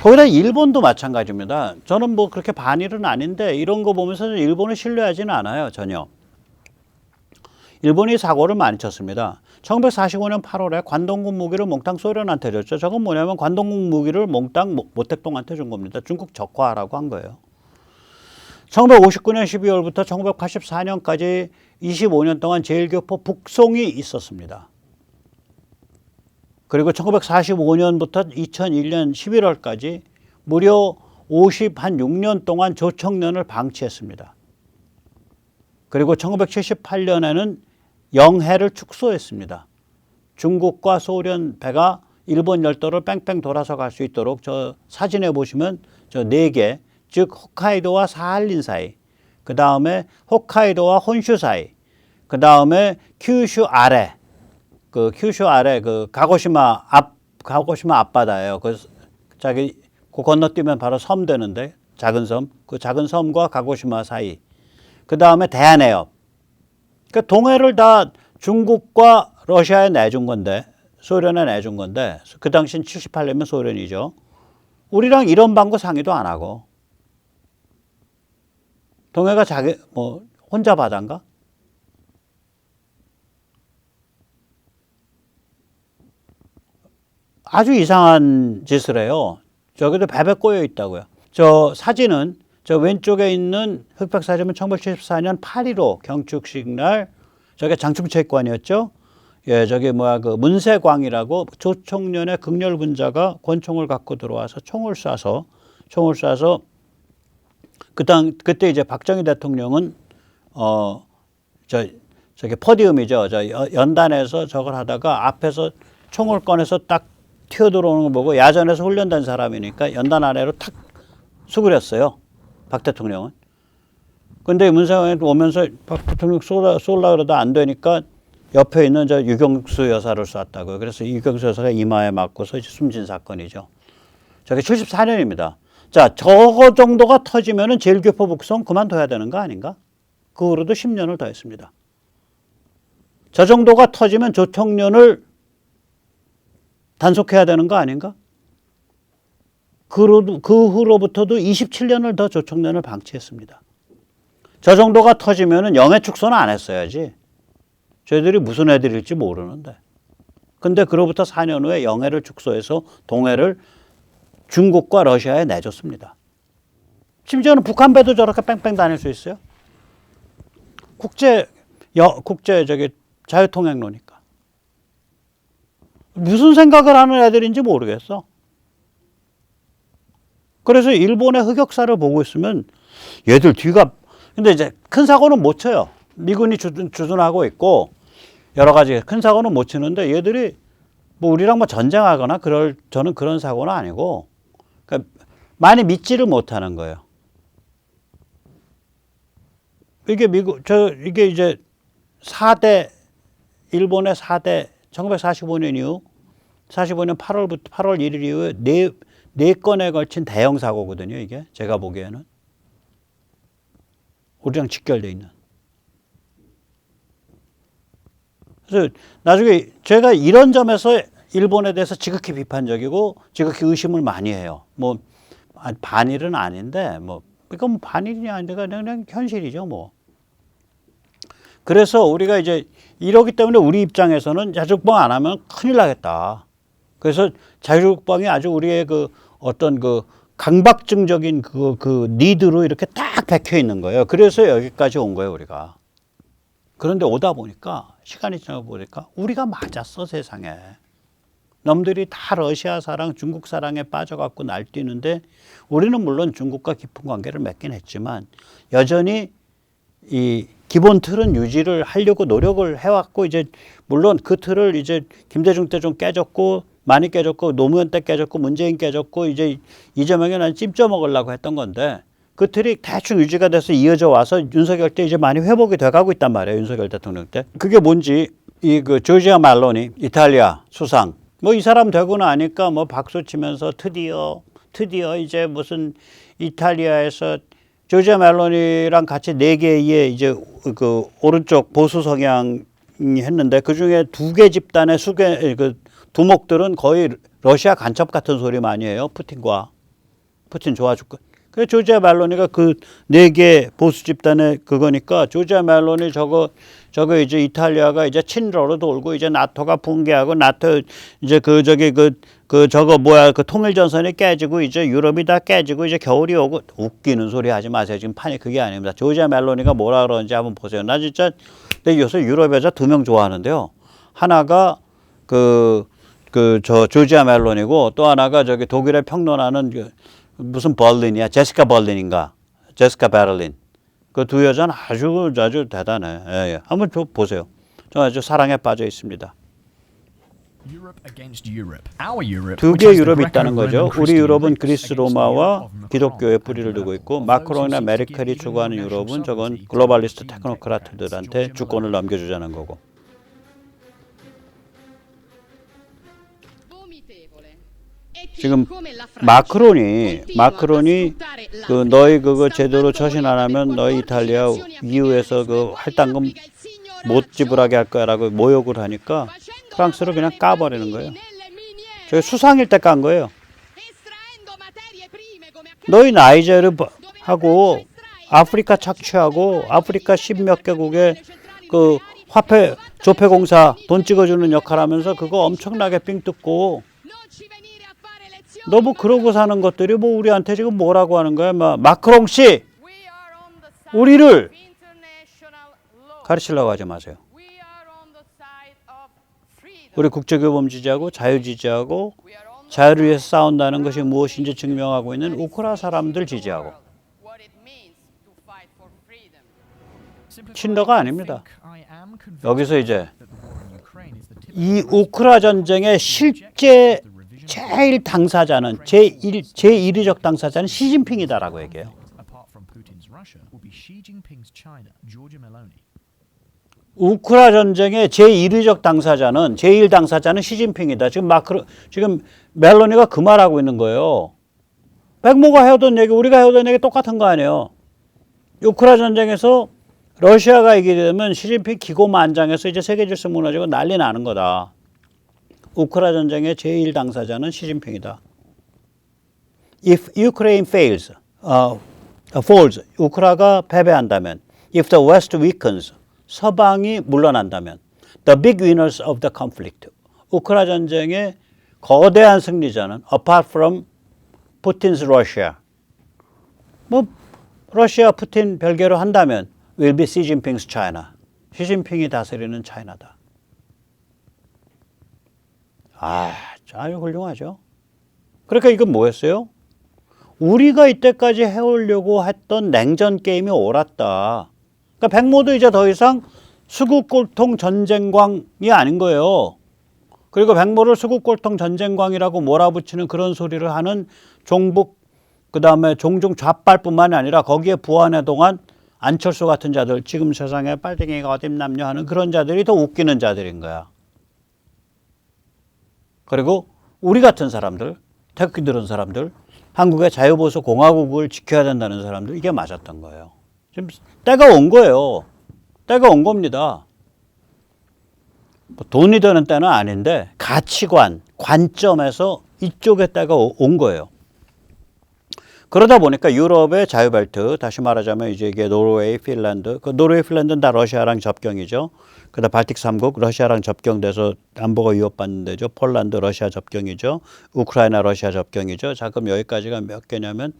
거기다 일본도 마찬가지입니다. 저는 뭐 그렇게 반일은 아닌데 이런 거 보면서 일본을 신뢰하지는 않아요. 전혀. 일본이 사고를 많이 쳤습니다. 1945년 8월에 관동군 무기를 몽땅 소련한테 줬죠. 저건 뭐냐면 관동군 무기를 몽땅 모택동한테 준 겁니다. 중국 적화하라고 한 거예요. 1959년 12월부터 1984년까지 25년 동안 제1교포 북송이 있었습니다. 그리고 1945년부터 2001년 11월까지 무려 56년 동안 조청년을 방치했습니다. 그리고 1978년에는 영해를 축소했습니다. 중국과 소련 배가 일본 열도를 뺑뺑 돌아서 갈 수 있도록 저 사진에 보시면 저 4개, 즉 홋카이도와 사할린 사이, 그 다음에 홋카이도와 혼슈 사이, 그 다음에 큐슈 아래, 그 가고시마 앞바다예요. 그 건너뛰면 바로 섬 되는데 작은 섬, 그 작은 섬과 가고시마 사이, 그 다음에 대한해협. 그러니까 동해를 다 중국과 러시아에 내준 건데, 소련에 내준 건데, 그 당시엔 78년이면 소련이죠. 우리랑 이런 방구 상의도 안 하고, 동해가 혼자 바다인가? 아주 이상한 짓을 해요. 저기도 베베 꼬여 있다고요. 저 사진은 저 왼쪽에 있는 흑백 사진은 1974년 8.15 경축식 날 저게 장충체육관이었죠. 예, 저기 그 문세광이라고 조총련의 극렬군자가 권총을 갖고 들어와서 총을 쏴서 그때 이제 박정희 대통령은 저기 포디움이죠. 저 연단에서 저걸 하다가 앞에서 총을 꺼내서 딱 튀어들어오는 걸 보고 야전에서 훈련된 사람이니까 연단 아래로 탁 수그렸어요. 박 대통령은. 근데 문세광이 오면서 박 대통령 쏠라 그러다 안 되니까 옆에 있는 저 유경수 여사를 쐈다고요. 그래서 유경수 여사가 이마에 맞고서 숨진 사건이죠. 저게 74년입니다. 자, 저거 정도가 터지면은 제1교포 북송 그만둬야 되는 거 아닌가? 그 후로도 10년을 더 했습니다. 저 정도가 터지면 조총련을 단속해야 되는 거 아닌가? 그 후로부터도 27년을 더 조총련을 방치했습니다. 저 정도가 터지면은 영해 축소는 안 했어야지. 저희들이 무슨 애들일지 모르는데. 근데 그로부터 4년 후에 영해를 축소해서 동해를 중국과 러시아에 내줬습니다. 심지어는 북한 배도 저렇게 뺑뺑 다닐 수 있어요. 국제 자유통행로니까. 무슨 생각을 하는 애들인지 모르겠어. 그래서 일본의 흑역사를 보고 있으면 얘들 뒤가, 근데 이제 큰 사고는 못 쳐요. 미군이 주둔하고 있고 여러 가지 큰 사고는 못 치는데 얘들이 뭐 우리랑 뭐 전쟁하거나 저는 그런 사고는 아니고, 그러니까 많이 믿지를 못하는 거예요. 이게 이제 4대, 일본의 4대, 1945년 이후, 45년 8월 1일 이후에 네 건에 걸친 대형 사고거든요, 이게. 제가 보기에는. 우리랑 직결되어 있는. 그래서 나중에 제가 이런 점에서 일본에 대해서 지극히 비판적이고 지극히 의심을 많이 해요. 뭐 반일은 아닌데 이건 반일이 아닌데 그냥 현실이죠, 뭐. 그래서 우리가 이제 이러기 때문에 우리 입장에서는 자주국방 안 하면 큰일 나겠다. 그래서 자주국방이 아주 우리의 그 어떤 그 강박증적인 그 니드로 이렇게 딱 박혀 있는 거예요. 그래서 여기까지 온 거예요, 우리가. 그런데 오다 보니까, 시간이 지나고 보니까 우리가 맞았어, 세상에. 놈들이 다 러시아 사랑, 중국 사랑에 빠져갖고 날뛰는데 우리는 물론 중국과 깊은 관계를 맺긴 했지만 여전히 이 기본 틀은 유지를 하려고 노력을 해왔고, 이제 물론 그 틀을 이제 김대중 때 좀 깨졌고, 많이 깨졌고, 노무현 때 깨졌고, 문재인 깨졌고, 이제 이재명이 난 찜쪄 먹으려고 했던 건데 그 틀이 대충 유지가 돼서 이어져 와서 윤석열 때 이제 많이 회복이 돼가고 있단 말이에요. 윤석열 대통령 때. 그게 뭔지 조지아 말로니 이탈리아 수상 이 사람 되고 나니까 박수 치면서 드디어 이제 무슨 이탈리아에서 조지아 멜로니랑 같이 4개의 이제 그 오른쪽 보수 성향이 했는데 그 중에 2개 집단의 두목들은 거의 러시아 간첩 같은 소리 많이 해요. 푸틴과. 푸틴 좋아 죽고. 그 조지아 멜로니가 그 네 개 보수 집단의 그거니까 조지아 멜로니 저거 이제 이탈리아가 이제 친러로 돌고 이제 나토가 붕괴하고 나토 이제 저거 뭐야 그 통일전선이 깨지고 이제 유럽이 다 깨지고 이제 겨울이 오고 웃기는 소리 하지 마세요. 지금 판이 그게 아닙니다. 조지아 멜로니가 뭐라 그러는지 한번 보세요. 나 진짜 근데 요새 유럽 여자 2명 좋아하는데요. 하나가 저 조지아 멜로니고 또 하나가 저기 독일에 평론하는 무슨 벌린이야. 제시카 벌린인가. 제시카 베를린. 그 두 여자는 아주 대단해. 예, 예. 한번 보세요. 저 아주 사랑에 빠져 있습니다. 두 개의 유럽이 있다는 거죠. 우리 유럽은 그리스 로마와 기독교의 뿌리를 두고 있고 마크롱이나 메르켈이 추구하는 유럽은 저건 글로벌리스트 테크노크라트들한테 주권을 넘겨주자는 거고. 지금 마크론이 그 너희 그거 제대로 처신 안 하면 너희 이탈리아 EU에서 그 할당금 못 지불하게 할 거야라고 모욕을 하니까 프랑스를 그냥 까버리는 거예요. 저게 수상일 때 깐 거예요. 너희 나이제르 하고 아프리카 착취하고 아프리카 10몇 개국에 그 화폐 조폐공사 돈 찍어주는 역할 하면서 그거 엄청나게 삥 뜯고 너 뭐 그러고 사는 것들이 뭐 우리한테 지금 뭐라고 하는 거야? 마크롱 씨, 우리를 가르치려고 하지 마세요. 우리 국제교범 지지하고 자유 지지하고 자유를 위해서 싸운다는 것이 무엇인지 증명하고 있는 우크라 사람들 지지하고 친러가 아닙니다. 여기서 이제 이 우크라 전쟁의 실제 제일 당사자는 제1위적 당사자는 시진핑이다라고 얘기해요. 우크라 전쟁의 제1위적 당사자는 제1 당사자는 시진핑이다. 지금 멜로니가 그 말하고 있는 거예요. 백모가 해오던 얘기, 우리가 해오던 얘기 똑같은 거 아니에요. 우크라 전쟁에서 러시아가 이기게 되면 시진핑 기고만장해서 이제 세계 질서 무너지고 난리 나는 거다. 우크라 전쟁의 제1 당사자는 시진핑이다. If Ukraine falls, 우크라가 패배한다면, if the West weakens, 서방이 물러난다면, the big winners of the conflict, 우크라 전쟁의 거대한 승리자는 apart from Putin's Russia, 뭐 러시아 푸틴 별개로 한다면 will be Xi Jinping's China, 시진핑이 다스리는 차이나다. 아주 훌륭하죠. 그러니까 이건 뭐였어요? 우리가 이때까지 해오려고 했던 냉전 게임이 옳았다. 그러니까 백모도 이제 더 이상 수국골통 전쟁광이 아닌 거예요. 그리고 백모를 수국골통 전쟁광이라고 몰아붙이는 그런 소리를 하는 종북, 그 다음에 종종 좌빨뿐만이 아니라 거기에 부안해 동안 안철수 같은 자들, 지금 세상에 빨갱이가 어딨남냐 하는 그런 자들이 더 웃기는 자들인 거야. 그리고 우리 같은 사람들, 태극기 들은 사람들, 한국의 자유보수 공화국을 지켜야 된다는 사람들, 이게 맞았던 거예요. 지금 때가 온 거예요. 때가 온 겁니다. 뭐 돈이 되는 때는 아닌데 가치관, 관점에서 이쪽의 때가 온 거예요. 그러다 보니까 유럽의 자유벨트, 다시 말하자면 이제 이게 노르웨이, 핀란드, 그 노르웨이, 핀란드는 다 러시아랑 접경이죠. 그다음 발틱 3국 러시아랑 접경돼서 안보가 위협받는 데죠. 폴란드 러시아 접경이죠. 우크라이나 러시아 접경이죠. 자, 그럼 여기까지가 몇 개냐면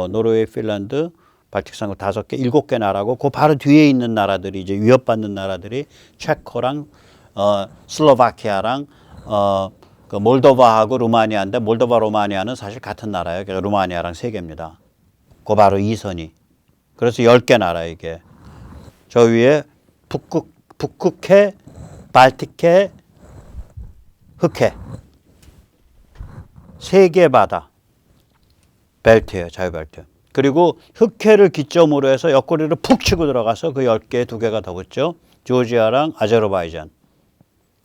노르웨이, 핀란드, 발틱 3국 5개, 7개 나라고 그 바로 뒤에 있는 나라들이 이제 위협받는 나라들이 체코랑 슬로바키아랑 그 몰도바하고 루마니아인데 몰도바 루마니아는 사실 같은 나라예요. 그래서 루마니아랑 3개입니다. 그 바로 2선이. 그래서 10개 나라 이게. 저 위에 북극해, 발틱해, 흑해. 3개 바다. 벨트예요. 자유벨트. 그리고 흑해를 기점으로 해서 옆구리를 푹 치고 들어가서 그 10개에 2개가 더 붙죠. 조지아랑 아제르바이잔.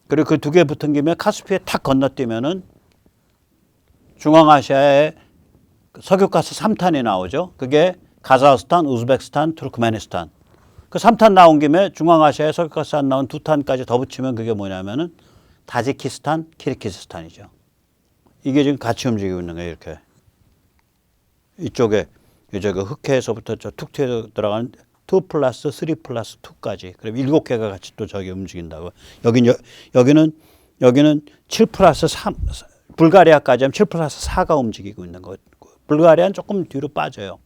그리고 그 2개 붙은 김에 카스피에 탁 건너뛰면은 중앙아시아에 석유가스 3탄이 나오죠. 그게 카자흐스탄, 우즈베키스탄, 투르크메니스탄. 그 3탄 나온 김에 중앙아시아에 석유가스 안 나온 2탄까지 더 붙이면 그게 뭐냐면은 타지키스탄, 키르기스탄이죠. 이게 지금 같이 움직이고 있는 거예요, 이렇게. 이쪽에 이제 그 흑해에서부터 저 툭튀어 들어가는 2 플러스 3 플러스 2까지. 그럼 7개가 같이 또 저기 움직인다고. 여기는 7 플러스 3, 불가리아까지 하면 7 플러스 4가 움직이고 있는 거고. 불가리아는 조금 뒤로 빠져요.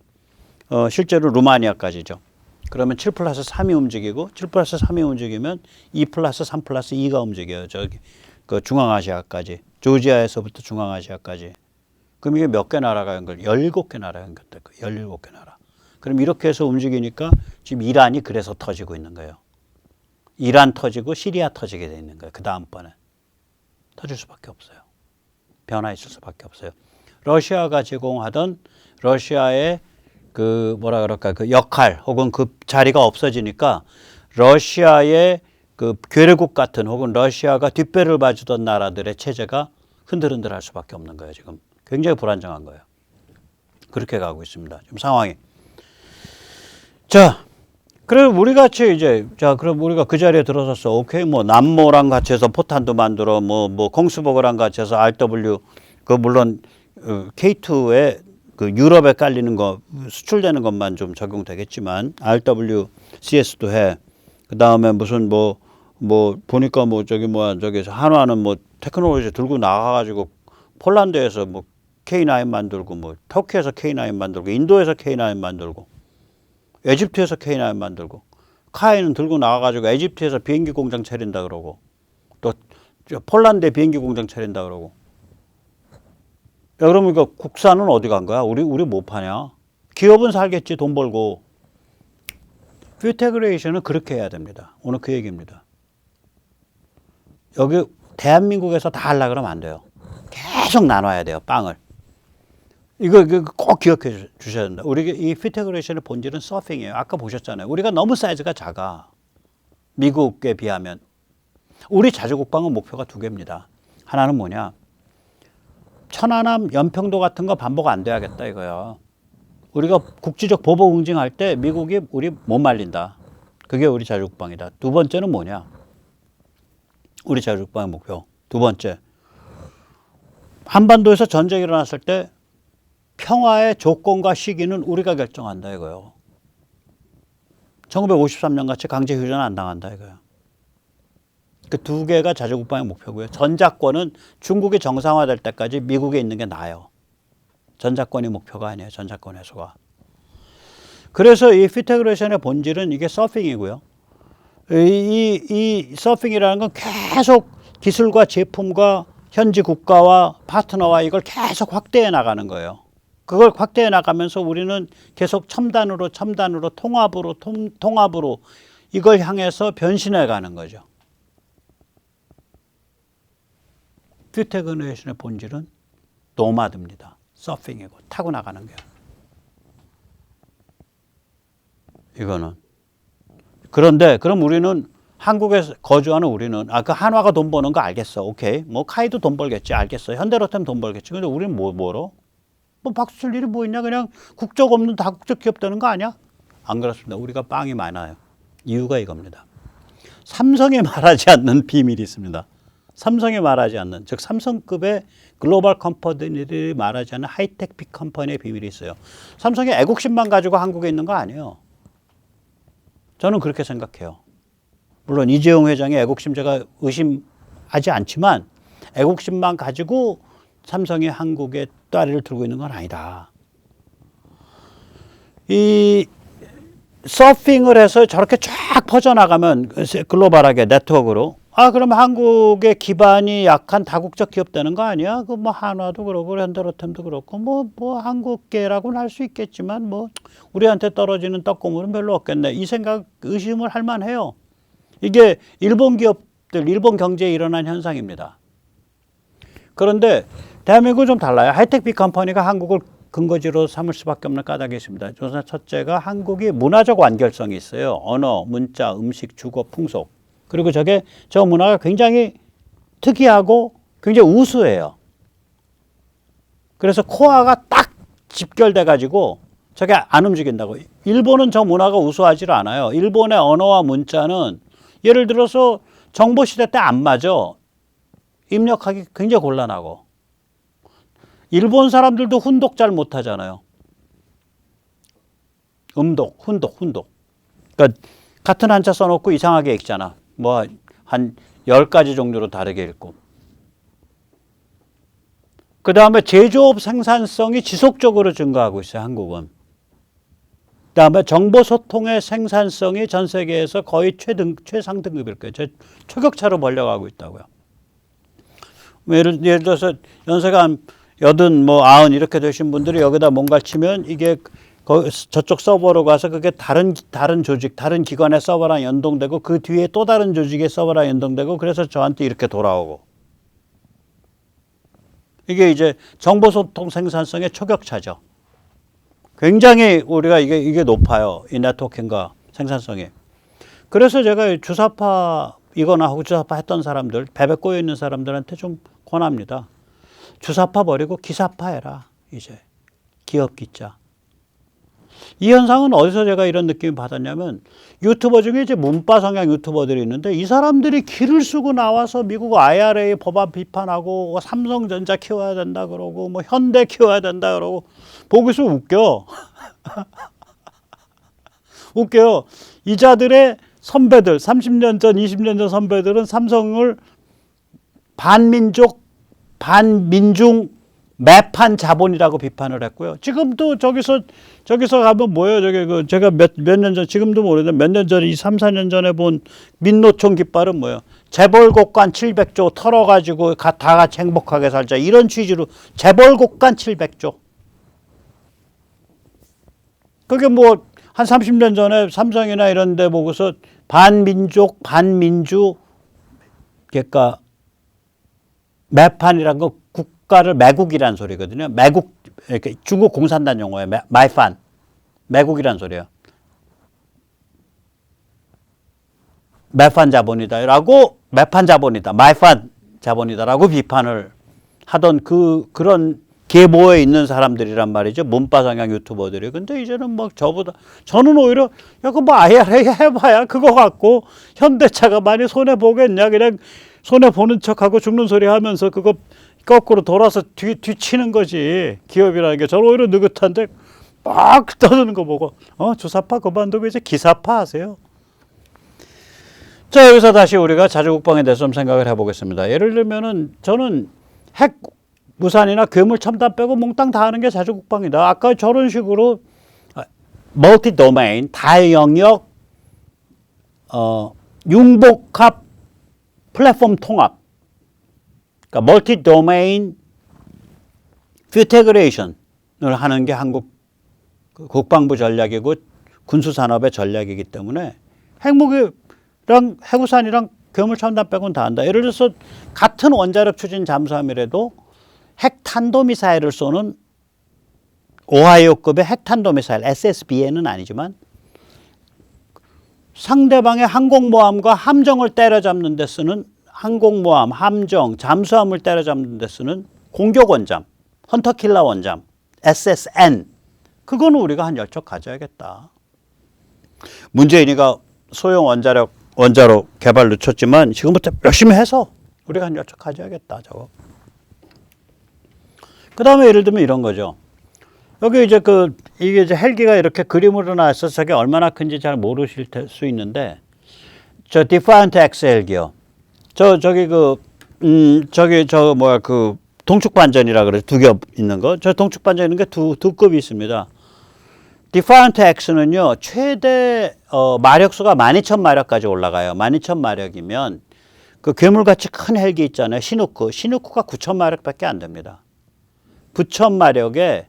실제로 루마니아까지죠. 그러면 7 플러스 3이 움직이고 7 플러스 3이 움직이면 2 플러스 3 플러스 2가 움직여요. 저기 그 중앙아시아까지. 조지아에서부터 중앙아시아까지. 그럼 이게 몇 개 나라가 연결? 17개 나라가 연결될 거예요. 17개 나라. 그럼 이렇게 해서 움직이니까 지금 이란이 그래서 터지고 있는 거예요. 이란 터지고 시리아 터지게 돼 있는 거예요. 그 다음번에. 터질 수밖에 없어요. 변화 있을 수밖에 없어요. 러시아가 제공하던 러시아의 그 뭐라 그럴까 그 역할 혹은 그 자리가 없어지니까 러시아의 그 괴뢰국 같은 혹은 러시아가 뒷배를 봐주던 나라들의 체제가 흔들흔들할 수밖에 없는 거예요. 지금 굉장히 불안정한 거예요. 그렇게 가고 있습니다. 지금 상황이. 자, 그럼 우리 같이 이제 그럼 우리가 그 자리에 들어섰어. 오케이, 뭐 남모랑 같이 해서 포탄도 만들어, 뭐 공스버그랑 같이 해서 RW 그 물론 K2에 그 유럽에 깔리는 거 수출되는 것만 좀 적용되겠지만 RWCS도 해. 그 다음에 무슨 뭐 보니까 뭐 저기 한화는 뭐 테크놀로지 들고 나가가지고 폴란드에서 뭐 K9 만들고 뭐 터키에서 K9 만들고 인도에서 K9 만들고 에집트에서 K9 만들고 카이는 들고 나가가지고 에집트에서 비행기 공장 차린다 그러고 또 폴란드에 비행기 공장 차린다 그러고. 야, 그러면 이거 국산은 어디 간 거야? 우리 못 파냐? 기업은 살겠지, 돈 벌고. 퓨테그레이션은 그렇게 해야 됩니다. 오늘 그 얘기입니다. 여기 대한민국에서 다 하려고 그러면 안 돼요. 계속 나눠야 돼요, 빵을. 이거 꼭 기억해 주셔야 된다. 우리 이 퓨테그레이션의 본질은 서핑이에요. 아까 보셨잖아요. 우리가 너무 사이즈가 작아. 미국에 비하면. 우리 자주국방은 목표가 2개입니다. 하나는 뭐냐? 천안함, 연평도 같은 거 반복 안 돼야겠다 이거요. 우리가 국지적 보복 응징할 때 미국이 우리 못 말린다. 그게 우리 자주국방이다. 2번째는 뭐냐? 우리 자주국방의 목표. 2번째. 한반도에서 전쟁이 일어났을 때 평화의 조건과 시기는 우리가 결정한다 이거요. 1953년 같이 강제 휴전 안 당한다 이거요. 그 2개가 자주국방의 목표고요. 전작권은 중국이 정상화될 때까지 미국에 있는 게 나아요. 전작권이 목표가 아니에요. 전작권 해소가. 그래서 이 퓨테그레이션의 본질은 이게 서핑이고요. 이 서핑이라는 건 계속 기술과 제품과 현지 국가와 파트너와 이걸 계속 확대해 나가는 거예요. 그걸 확대해 나가면서 우리는 계속 첨단으로 통합으로 이걸 향해서 변신해 가는 거죠. 퓨테그레이션의 본질은 노마드입니다. 서핑이고 타고 나가는 거예요. 이거는. 그런데 그럼 우리는 한국에 거주하는 우리는 그 한화가 돈 버는 거 알겠어. 오케이. 뭐 카이도 돈 벌겠지. 알겠어. 현대로템 돈 벌겠지. 근데 우리는 뭐로? 뭐 박수 칠 일이 뭐 있냐? 그냥 국적 없는 다국적 기업 되는 거 아니야? 안 그렇습니다. 우리가 빵이 많아요. 이유가 이겁니다. 삼성에 말하지 않는 비밀이 있습니다. 삼성에 말하지 않는, 즉 삼성급의 글로벌 컴퍼니들이 말하지 않는 하이텍 빅 컴퍼니의 비밀이 있어요. 삼성이 애국심만 가지고 한국에 있는 거 아니에요. 저는 그렇게 생각해요. 물론 이재용 회장의 애국심 제가 의심하지 않지만 애국심만 가지고 삼성이 한국에 다리를 들고 있는 건 아니다. 이 서핑을 해서 저렇게 쫙 퍼져나가면 글로벌하게 네트워크로 그러면 한국의 기반이 약한 다국적 기업 되는 거 아니야? 그 뭐 한화도 그렇고 현대로템도 그렇고 뭐 한국계라고는 할 수 있겠지만 뭐 우리한테 떨어지는 떡고물은 별로 없겠네. 이 생각 의심을 할 만해요. 이게 일본 기업들, 일본 경제에 일어난 현상입니다. 그런데 대한민국은 좀 달라요. 하이텍 빅 컴퍼니가 한국을 근거지로 삼을 수밖에 없는 까닭이 있습니다. 우선 첫째가 한국이 문화적 완결성이 있어요. 언어, 문자, 음식, 주거, 풍속. 그리고 저 문화가 굉장히 특이하고 굉장히 우수해요. 그래서 코어가 딱 집결돼 가지고 저게 안 움직인다고. 일본은 저 문화가 우수하지 않아요. 일본의 언어와 문자는 예를 들어서 정보시대 때 안 맞아. 입력하기 굉장히 곤란하고. 일본 사람들도 훈독 잘 못하잖아요. 훈독. 그러니까 같은 한자 써놓고 이상하게 읽잖아. 뭐 한 10가지 종류로 다르게 읽고. 그 다음에 제조업 생산성이 지속적으로 증가하고 있어요, 한국은. 그 다음에 정보소통의 생산성이 전 세계에서 거의 최상등급일 거예요. 초격차로 벌려가고 있다고요. 예를 들어서 연세가 한 80, 뭐 90 이렇게 되신 분들이 여기다 뭔가를 치면 이게 저쪽 서버로 가서 그게 다른 조직, 다른 기관의 서버랑 연동되고 그 뒤에 또 다른 조직의 서버랑 연동되고 그래서 저한테 이렇게 돌아오고. 이게 이제 정보소통 생산성의 초격차죠. 굉장히 우리가 이게 높아요. 이 네트워킹과 생산성이. 그래서 제가 주사파이거나 하고 주사파 했던 사람들, 베베 꼬여 있는 사람들한테 좀 권합니다. 주사파 버리고 기사파 해라. 이제 기업 기자. 이 현상은 어디서 제가 이런 느낌을 받았냐면 유튜버 중에 이제 문파 성향 유튜버들이 있는데 이 사람들이 기를 쓰고 나와서 미국 IRA 법안 비판하고 삼성전자 키워야 된다 그러고 뭐 현대 키워야 된다 그러고 보고서 웃겨. 웃겨요. 이자들의 선배들 30년 전 20년 전 선배들은 삼성을 반민족 반민중 매판 자본이라고 비판을 했고요. 지금도 저기서 가면 뭐예요? 제가 몇 년 전, 지금도 모르는데 몇 년 전에, 3, 4년 전에 본 민노총 깃발은 뭐예요? 재벌곡간 700조 털어가지고 다 같이 행복하게 살자. 이런 취지로 재벌곡간 700조. 그게 뭐 한 30년 전에 삼성이나 이런 데 보고서 반민족, 반민주, 그러니까 매판이란 거 국가를 매국이라는 소리거든요. 매국, 중국 공산당 용어예요. 마이판. 매국이라는 소리예요. 매판 자본이다라고, 매판 자본이다. 마이판 자본이다라고 비판을 하던 그런 계보에 있는 사람들이란 말이죠. 문파 성향 유튜버들이. 근데 이제는 막 저는 오히려, 야, 그 뭐 IRA 해봐야 그거 갖고 현대차가 많이 손해보겠냐. 그냥 손해보는 척하고 죽는 소리 하면서 그거 거꾸로 돌아서 뒤치는 거지. 기업이라는 게. 저는 오히려 느긋한데 막 떠드는 거 보고 주사파 그만두고 이제 기사파 하세요. 자, 여기서 다시 우리가 자주국방에 대해서 좀 생각을 해보겠습니다. 예를 들면은 저는 핵 무산이나 괴물 첨단 빼고 몽땅 다 하는 게 자주국방이다. 아까 저런 식으로 멀티 도메인, 다영역, 융복합 플랫폼 통합. 그러니까 멀티 도메인 퓨테그레이션을 하는 게 한국 국방부 전략이고 군수산업의 전략이기 때문에 핵무기랑 해구산이랑 괴물 첨단 빼고는 다 한다. 예를 들어서 같은 원자력 추진 잠수함이라도 핵탄도미사일을 쏘는 오하이오급의 핵탄도미사일 SSBN은 아니지만 상대방의 항공모함과 함정을 때려잡는 데 쓰는 항공모함, 함정, 잠수함을 때려잡는 데 쓰는 공격원잠, 헌터킬러 원잠, SSN. 그거는 우리가 한 10척 가져야겠다. 문재인이가 소형 원자로 개발 늦췄지만 지금부터 열심히 해서 우리가 한 10척 가져야겠다. 저거. 그 다음에 예를 들면 이런 거죠. 여기 이제 이게 이제 헬기가 이렇게 그림으로 나와서 저게 얼마나 큰지 잘 모르실 수 있는데, 저 디파이언트 X 헬기요. 동축반전이라 그래. 두 겹 있는 거. 저 동축반전 있는 게 두 급이 있습니다. 디파이언트 X는요, 최대, 마력수가 12,000마력까지 올라가요. 12,000마력이면 그 괴물같이 큰 헬기 있잖아요. 시누크가 9,000마력밖에 안 됩니다. 9,000마력에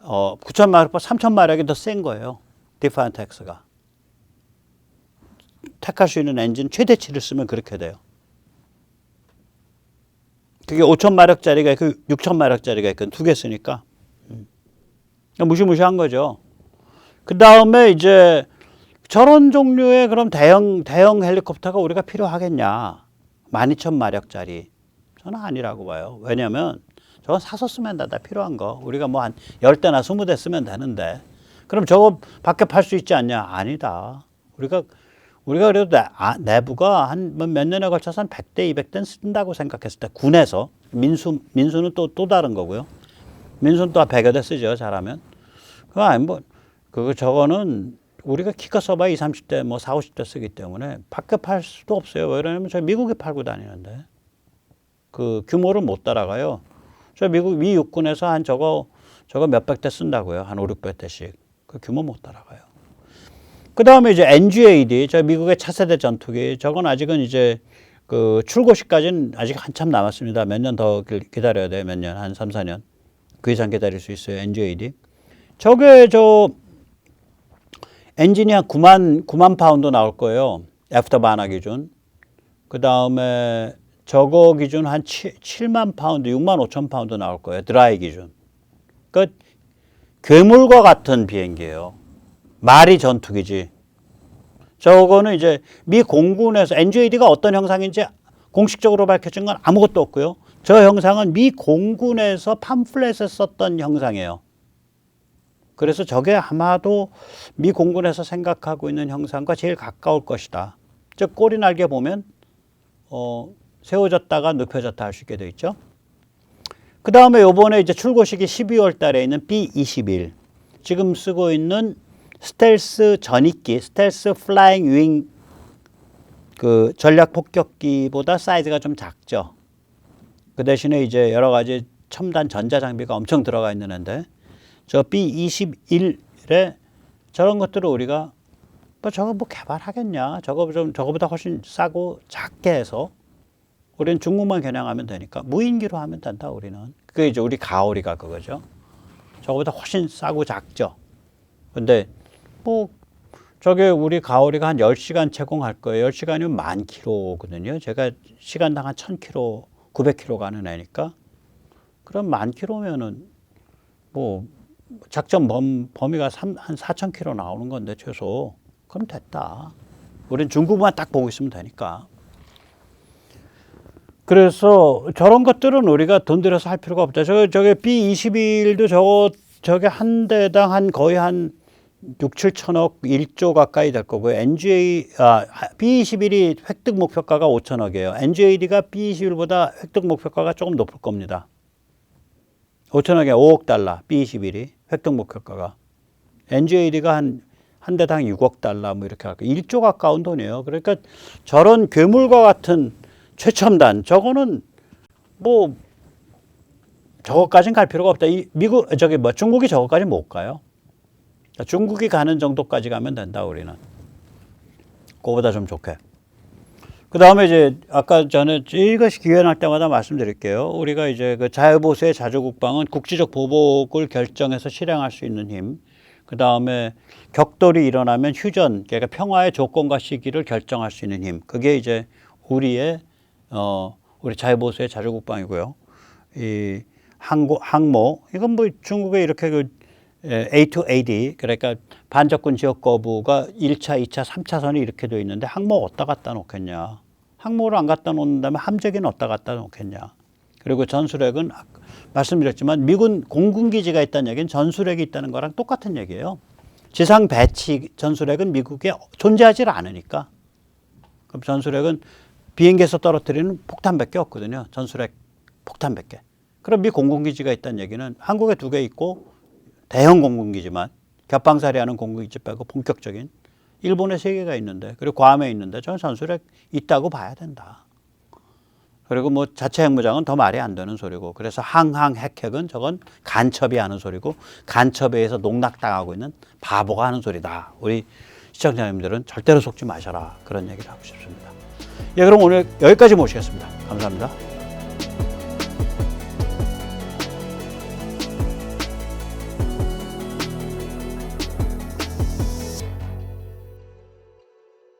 9,000마력보다 3,000마력이 더 센 거예요. 디파이언트 X가. 택할 수 있는 엔진 최대치를 쓰면 그렇게 돼요. 그게 5,000마력짜리가 있고 6,000마력짜리가 있고 두 개 쓰니까. 무시무시한 거죠. 그 다음에 이제 저런 종류의 그럼 대형 헬리콥터가 우리가 필요하겠냐. 12,000마력짜리. 저는 아니라고 봐요. 왜냐면 저건 사서 쓰면 된다. 필요한 거. 우리가 뭐 한 10대나 20대 쓰면 되는데. 그럼 저거 밖에 팔 수 있지 않냐? 아니다. 우리가 그래도 내부가 한 몇 년에 걸쳐서 한 100대, 200대는 쓴다고 생각했을 때 군에서. 민수는 또 다른 거고요. 민수는 또 100여 대 쓰죠. 잘하면. 그거 아니 뭐 저거는 우리가 키가 써봐야 20, 30대, 뭐 40, 50대 쓰기 때문에 밖에 팔 수도 없어요. 왜냐면 저 미국에 팔고 다니는데 그 규모를 못 따라가요. 저 미국 미 육군에서 한 저거 몇백 대 쓴다고요. 한 5, 600대씩. 그 규모 못 따라가요. 그 다음에 이제 NGAD, 저 미국의 차세대 전투기, 저건 아직은 이제 그 출고 시까지는 아직 한참 남았습니다. 몇 년 더 기다려야 돼요. 몇 년, 한 3, 4년. 그 이상 기다릴 수 있어요. NGAD. 저게 엔진이 한 9만 파운드 나올 거예요. 애프터 바나 기준. 그 다음에 저거 기준 한 7만 파운드, 6만 5천 파운드 나올 거예요. 드라이 기준. 그러니까 괴물과 같은 비행기예요. 말이 전투기지. 저거는 이제 미 공군에서 NGAD가 어떤 형상인지 공식적으로 밝혀진 건 아무것도 없고요. 저 형상은 미 공군에서 팜플렛에 썼던 형상이에요. 그래서 저게 아마도 미 공군에서 생각하고 있는 형상과 제일 가까울 것이다. 즉 꼬리 날개 보면 세워졌다가 눕혀졌다 할 수 있게 돼 있죠. 그 다음에 요번에 이제 출고식이 12월 달에 있는 B-21. 지금 쓰고 있는 스텔스 전익기, 스텔스 플라잉 윙 그 전략 폭격기보다 사이즈가 좀 작죠. 그 대신에 이제 여러 가지 첨단 전자 장비가 엄청 들어가 있는 애인데 저 B-21에 저런 것들을 우리가 저거 뭐 개발하겠냐. 저거보다 훨씬 싸고 작게 해서 우리는 중국만 겨냥하면 되니까 무인기로 하면 된다 우리는. 그게 이제 우리 가오리가 그거죠. 저거보다 훨씬 싸고 작죠. 근데 뭐 저게 우리 가오리가 한 10시간 채공할 거예요. 10시간이면 10,000km거든요. 제가 시간당 한 1,000km, 900km 가는 애니까. 그럼 10,000km면은 뭐 작전 범위가 한 4,000km 나오는 건데 최소. 그럼 됐다. 우린 중국만 딱 보고 있으면 되니까. 그래서 저런 것들은 우리가 돈 들여서 할 필요가 없다. 저게 B-21도 저게 한 대당 거의 한 6, 7천억, 1조 가까이 될 거고요. B-21이 획득 목표가가 5천억이에요. NGAD가 B-21보다 획득 목표가가 조금 높을 겁니다. 5천억에 5억 달러, B-21이 획득 목표가가. NGAD가 한 대당 6억 달러 뭐 이렇게 할 거예요. 1조 가까운 돈이에요. 그러니까 저런 괴물과 같은 최첨단, 저거는 뭐 저거까지는 갈 필요가 없다. 중국이 저거까지 못 가요. 중국이 가는 정도까지 가면 된다 우리는. 그거보다 좀 좋게. 그 다음에 이제 아까 전에 이것이 기회 날 때마다 말씀드릴게요. 우리가 이제 그 자유보수의 자주국방은 국지적 보복을 결정해서 실행할 수 있는 힘. 그 다음에 격돌이 일어나면 휴전, 그러니까 평화의 조건과 시기를 결정할 수 있는 힘. 그게 이제 우리 자유보수의 자주국방이고요. 이 항모, 이건 뭐 중국에 이렇게 A2AD, 그러니까 반접근 지역 거부가 1차, 2차, 3차선이 이렇게 되어 있는데 항모 어디다 갖다 놓겠냐. 항모를 안 갖다 놓는다면 함재기는 어디다 갖다 놓겠냐. 그리고 전술핵은 말씀드렸지만 미군 공군기지가 있다는 얘기는 전술핵이 있다는 거랑 똑같은 얘기예요. 지상 배치 전술핵은 미국에 존재하지 않으니까. 그럼 전술핵은 비행기에서 떨어뜨리는 폭탄밖에 없거든요. 전술핵 폭탄밖에. 그럼 미 공군기지가 있다는 얘기는 한국에 2개 있고 대형 공군기지만 겹방사리하는 공군기지 빼고 본격적인 일본에 3개가 있는데 그리고 괌에 있는데 저는 전술핵 있다고 봐야 된다. 그리고 뭐 자체 핵무장은 더 말이 안 되는 소리고 그래서 핵핵은 저건 간첩이 하는 소리고 간첩에 의해서 농락당하고 있는 바보가 하는 소리다. 우리 시청자님들은 절대로 속지 마셔라. 그런 얘기를 하고 싶습니다. 예, 그럼 오늘 여기까지 모시겠습니다. 감사합니다.